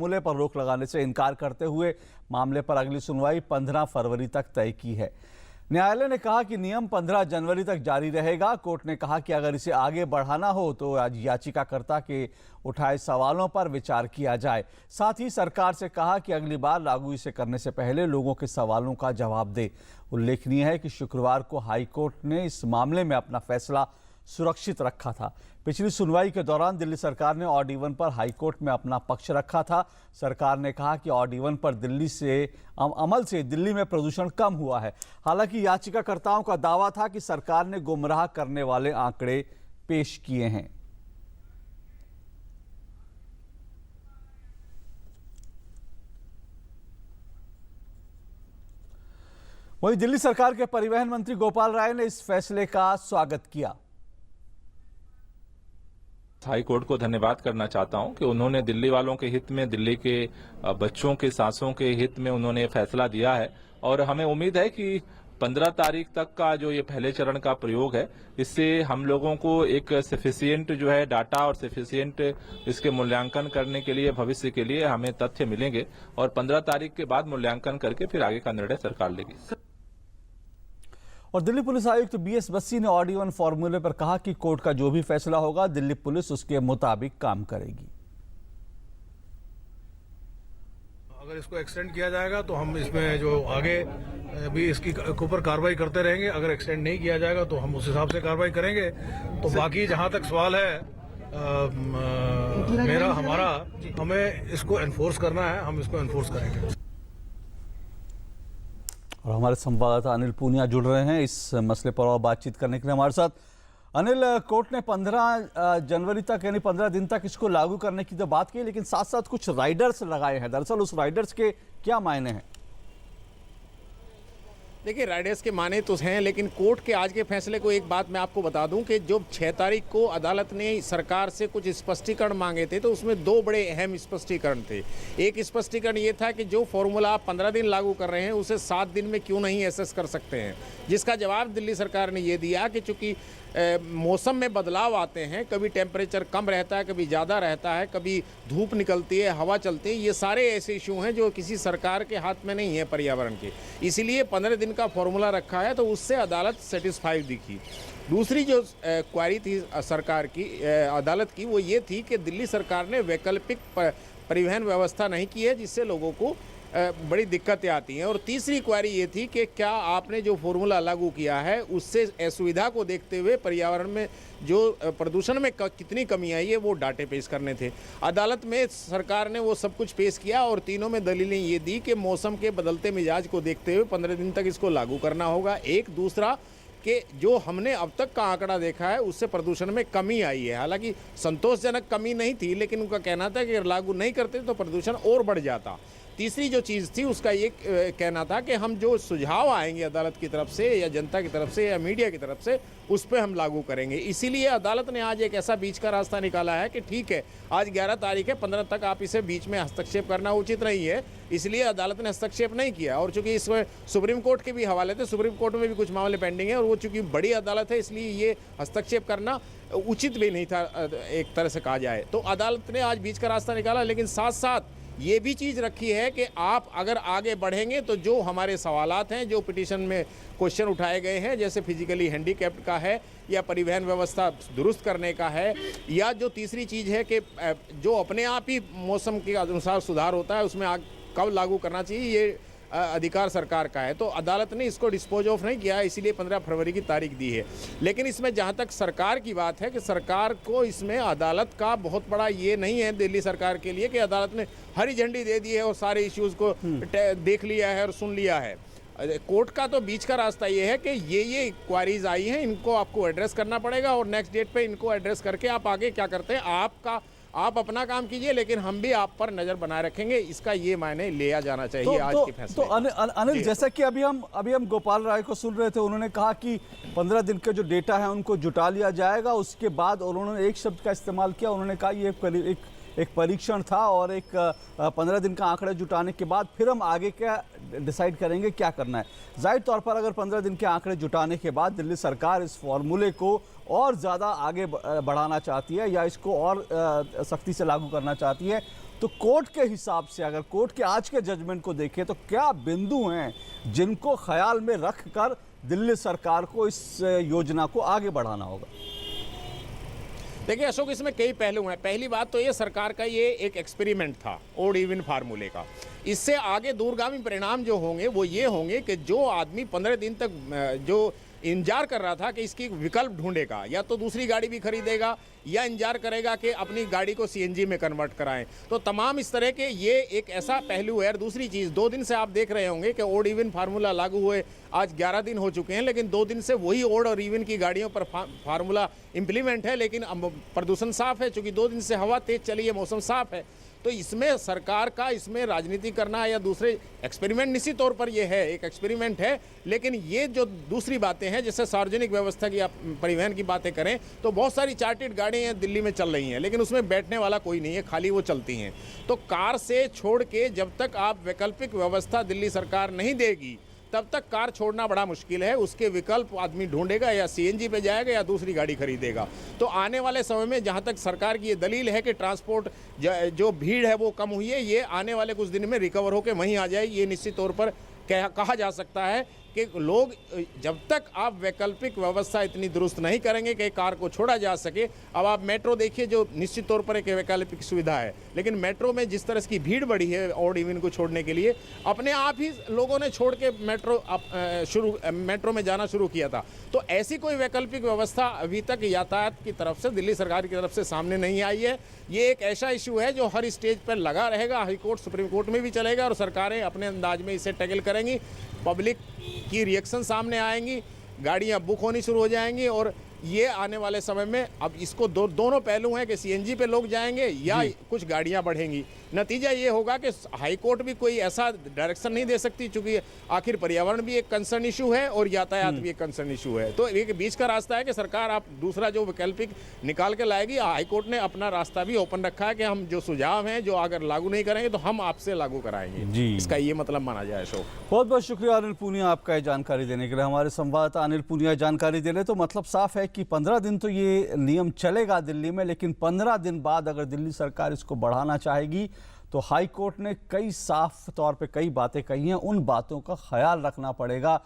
फॉर्मूले पर रोक लगाने से इनकार करते हुए मामले पर अगली सुनवाई 15 फरवरी तक तय की है। न्यायालय ने कहा कि नियम 15 जनवरी तक जारी रहेगा। कोर्ट ने कहा कि अगर इसे आगे बढ़ाना हो तो आज याचिकाकर्ता के उठाए सवालों पर विचार किया जाए। साथ ही सरकार से कहा कि अगली बार लागू इसे करने से पहले लोगों के सवालों का जवाब दे। उल्लेखनीय है कि शुक्रवार को हाईकोर्ट ने इस मामले में अपना फैसला सुरक्षित रखा था। पिछली सुनवाई के दौरान दिल्ली सरकार ने ऑड इवन पर हाईकोर्ट में अपना पक्ष रखा था। सरकार ने कहा कि ऑड इवन पर अमल से दिल्ली में प्रदूषण कम हुआ है। हालांकि याचिकाकर्ताओं का दावा था कि सरकार ने गुमराह करने वाले आंकड़े पेश किए हैं। वहीं दिल्ली सरकार के परिवहन मंत्री गोपाल राय ने इस फैसले का स्वागत किया। हाई कोर्ट को धन्यवाद करना चाहता हूं कि उन्होंने दिल्ली वालों के हित में, दिल्ली के बच्चों के सांसों के हित में उन्होंने फैसला दिया है और हमें उम्मीद है कि 15 तारीख तक का जो ये पहले चरण का प्रयोग है, इससे हम लोगों को एक सफिशिएंट जो है डाटा और सफिशिएंट इसके मूल्यांकन करने के लिए, भविष्य के लिए हमें तथ्य मिलेंगे और 15 तारीख के बाद मूल्यांकन करके फिर आगे का निर्णय सरकार लेगी। और दिल्ली पुलिस आयुक्त BS बस्सी ने ऑड इवन फॉर्मूले पर कहा कि कोर्ट का जो भी फैसला होगा दिल्ली पुलिस उसके मुताबिक काम करेगी। अगर इसको एक्सटेंड किया जाएगा तो हम इसमें जो आगे भी इसकी ऊपर कार्रवाई करते रहेंगे। अगर एक्सटेंड नहीं किया जाएगा तो हम उस हिसाब से कार्रवाई करेंगे। तो बाकी जहां तक सवाल है हमारा हमें इसको एनफोर्स करना है, हम इसको एनफोर्स करेंगे। और हमारे संवाददाता अनिल पूनिया जुड़ रहे हैं इस मसले पर और बातचीत करने के लिए हमारे साथ। अनिल, कोर्ट ने 15 जनवरी तक यानी 15 दिन तक इसको लागू करने की तो बात की, लेकिन साथ साथ कुछ राइडर्स लगाए हैं। दरअसल उस राइडर्स के क्या मायने हैं? देखिए, राइडर्स के माने तो हैं, लेकिन कोर्ट के आज के फैसले को एक बात मैं आपको बता दूं कि जो 6 तारीख को अदालत ने सरकार से कुछ स्पष्टीकरण मांगे थे, तो उसमें 2 बड़े अहम स्पष्टीकरण थे। एक स्पष्टीकरण ये था कि जो फॉर्मूला आप 15 दिन लागू कर रहे हैं उसे 7 दिन में क्यों नहीं एसेस कर सकते हैं, जिसका जवाब दिल्ली सरकार ने ये दिया कि चूंकि मौसम में बदलाव आते हैं, कभी टेम्परेचर कम रहता है, कभी ज़्यादा रहता है, कभी धूप निकलती है, हवा चलती है, ये सारे ऐसे इशू हैं जो किसी सरकार के हाथ में नहीं है पर्यावरण के। इसीलिए 15 दिन का फॉर्मूला रखा है, तो उससे अदालत सेटिस्फाइड दिखी। दूसरी जो क्वारी थी सरकार की, अदालत की, वो ये थी कि दिल्ली सरकार ने वैकल्पिक परिवहन व्यवस्था नहीं की है, जिससे लोगों को बड़ी दिक्कतें आती हैं। और तीसरी क्वारी ये थी कि क्या आपने जो फॉर्मूला लागू किया है उससे असुविधा को देखते हुए पर्यावरण में जो प्रदूषण में कितनी कमी आई है वो डाटे पेश करने थे। अदालत में सरकार ने वो सब कुछ पेश किया और तीनों में दलीलें ये दी कि मौसम के बदलते मिजाज को देखते हुए 15 दिन तक इसको लागू करना होगा। एक दूसरा कि जो हमने अब तक का आंकड़ा देखा है उससे प्रदूषण में कमी आई है। हालांकि संतोषजनक कमी नहीं थी, लेकिन उनका कहना था कि अगर लागू नहीं करते तो प्रदूषण और बढ़ जाता। तीसरी जो चीज़ थी उसका ये कहना था कि हम जो सुझाव आएंगे अदालत की तरफ से या जनता की तरफ से या मीडिया की तरफ से, उस पर हम लागू करेंगे। इसीलिए अदालत ने आज एक ऐसा बीच का रास्ता निकाला है कि ठीक है, आज 11 तारीख है, 15 तक आप इसे बीच में हस्तक्षेप करना उचित नहीं है, इसलिए अदालत ने हस्तक्षेप नहीं किया। और चूंकि इसमें सुप्रीम कोर्ट के भी हवाले थे, सुप्रीम कोर्ट में भी कुछ मामले पेंडिंग है और वो चूंकि बड़ी अदालत है, इसलिए ये हस्तक्षेप करना उचित भी नहीं था, एक तरह से कहा जाए। तो अदालत ने आज बीच का रास्ता निकाला, लेकिन साथ साथ ये भी चीज़ रखी है कि आप अगर आगे बढ़ेंगे तो जो हमारे सवालात हैं, जो पिटीशन में क्वेश्चन उठाए गए हैं, जैसे फिजिकली हैंडीकैप्ड का है या परिवहन व्यवस्था दुरुस्त करने का है, या जो तीसरी चीज़ है कि जो अपने आप ही मौसम के अनुसार सुधार होता है उसमें कब लागू करना चाहिए, ये अधिकार सरकार का है। तो अदालत ने इसको डिस्पोज ऑफ नहीं किया, इसीलिए 15 फरवरी की तारीख दी है। लेकिन इसमें जहां तक सरकार की बात है कि सरकार को इसमें अदालत का बहुत बड़ा ये नहीं है दिल्ली सरकार के लिए कि अदालत ने हरी झंडी दे दी है और सारे इश्यूज़ को देख लिया है और सुन लिया है। कोर्ट का तो बीच का रास्ता ये है कि ये क्वारीज आई हैं, इनको आपको एड्रेस करना पड़ेगा और नेक्स्ट डेट पे इनको एड्रेस करके आप आगे क्या करते हैं, आप अपना काम कीजिए, लेकिन हम भी आप पर नजर बनाए रखेंगे। इसका ये मायने लिया जाना चाहिए आज के फैसले। तो अनिल, जैसा कि अभी हम गोपाल राय को सुन रहे थे, उन्होंने कहा कि 15 दिन के जो डेटा है उनको जुटा लिया जाएगा। उसके बाद उन्होंने एक शब्द का इस्तेमाल किया, उन्होंने कहा ये एक परीक्षण था और एक 15 दिन का आंकड़ा जुटाने के बाद फिर हम आगे क्या डिसाइड करेंगे क्या करना है। जाहिर तौर पर अगर 15 दिन के आंकड़े जुटाने के बाद दिल्ली सरकार इस फॉर्मूले को और ज़्यादा आगे बढ़ाना चाहती है या इसको और सख्ती से लागू करना चाहती है, तो कोर्ट के हिसाब से, अगर कोर्ट के आज के जजमेंट को देखें, तो क्या बिंदु हैं जिनको ख्याल में रखकर दिल्ली सरकार को इस योजना को आगे बढ़ाना होगा? देखिए अशोक, इसमें कई पहलू हैं। पहली बात तो ये, सरकार का ये एक एक्सपेरिमेंट था ओड इवन फार्मूले का। इससे आगे दूरगामी परिणाम जो होंगे वो ये होंगे कि जो आदमी 15 दिन तक जो इंतजार कर रहा था कि इसकी विकल्प ढूंढेगा, या तो दूसरी गाड़ी भी खरीदेगा या इंतजार करेगा कि अपनी गाड़ी को सीएनजी में कन्वर्ट कराएं, तो तमाम इस तरह के ये एक ऐसा पहलू है। और दूसरी चीज़, 2 दिन से आप देख रहे होंगे कि ओड इवन फार्मूला लागू हुए आज 11 दिन हो चुके हैं, लेकिन 2 दिन से वही ओड और इवन की गाड़ियों पर फार्मूला इम्प्लीमेंट है, लेकिन प्रदूषण साफ है, चूँकि 2 दिन से हवा तेज चली है, मौसम साफ है। तो इसमें सरकार का इसमें राजनीति करना या दूसरे एक्सपेरिमेंट, निश्चित तौर पर ये है, एक एक्सपेरिमेंट है। लेकिन ये जो दूसरी बातें हैं, जैसे सार्वजनिक व्यवस्था की, आप परिवहन की बातें करें तो बहुत सारी चार्टेड गाड़ियाँ दिल्ली में चल रही हैं, लेकिन उसमें बैठने वाला कोई नहीं है, खाली वो चलती हैं। तो कार से छोड़ के जब तक आप वैकल्पिक व्यवस्था दिल्ली सरकार नहीं देगी, तब तक कार छोड़ना बड़ा मुश्किल है। उसके विकल्प आदमी ढूंढेगा, या सीएनजी पे जाएगा या दूसरी गाड़ी खरीदेगा। तो आने वाले समय में, जहां तक सरकार की ये दलील है कि ट्रांसपोर्ट जो भीड़ है वो कम हुई है, ये आने वाले कुछ दिन में रिकवर होकर वहीं आ जाए, ये निश्चित तौर पर कहा जा सकता है कि लोग, जब तक आप वैकल्पिक व्यवस्था इतनी दुरुस्त नहीं करेंगे कि कार को छोड़ा जा सके। अब आप मेट्रो देखिए, जो निश्चित तौर पर एक वैकल्पिक सुविधा है, लेकिन मेट्रो में जिस तरह की भीड़ बढ़ी है ऑड इवन को छोड़ने के लिए, अपने आप ही लोगों ने छोड़ के मेट्रो में जाना शुरू किया था। तो ऐसी कोई वैकल्पिक व्यवस्था अभी तक यातायात की तरफ से, दिल्ली सरकार की तरफ से सामने नहीं आई है। ये एक ऐसा इशू है जो हर स्टेज पर लगा रहेगा, हाई कोर्ट, सुप्रीम कोर्ट में भी चलेगा, और सरकारें अपने अंदाज में इसे टैकल करेंगी। पब्लिक की रिएक्शन सामने आएंगी, गाड़ियां बुक होनी शुरू हो जाएंगी, और ये आने वाले समय में, अब इसको दोनों पहलू हैं कि सीएनजी पे लोग जाएंगे या कुछ गाड़ियां बढ़ेंगी। नतीजा ये होगा कि हाई कोर्ट भी कोई ऐसा डायरेक्शन नहीं दे सकती, क्योंकि आखिर पर्यावरण भी एक कंसर्न इशू है और यातायात भी एक कंसर्न इशू है। तो एक बीच का रास्ता है कि सरकार आप दूसरा जो वैकल्पिक निकाल के लाएगी। हाई कोर्ट ने अपना रास्ता भी ओपन रखा है कि हम जो सुझाव हैं, जो अगर लागू नहीं करेंगे तो हम आपसे लागू कराएंगे। इसका ये मतलब माना जाए। अशोक, बहुत बहुत शुक्रिया अनिल पूनिया आपका ये जानकारी देने के लिए। हमारे संवाददाता अनिल पूनिया जानकारी दे रहे। तो मतलब साफ है कि 15 दिन तो ये नियम चलेगा दिल्ली में, लेकिन 15 दिन बाद अगर दिल्ली सरकार इसको बढ़ाना चाहेगी तो हाई कोर्ट ने कई साफ तौर पे कई बातें कही हैं, उन बातों का ख्याल रखना पड़ेगा।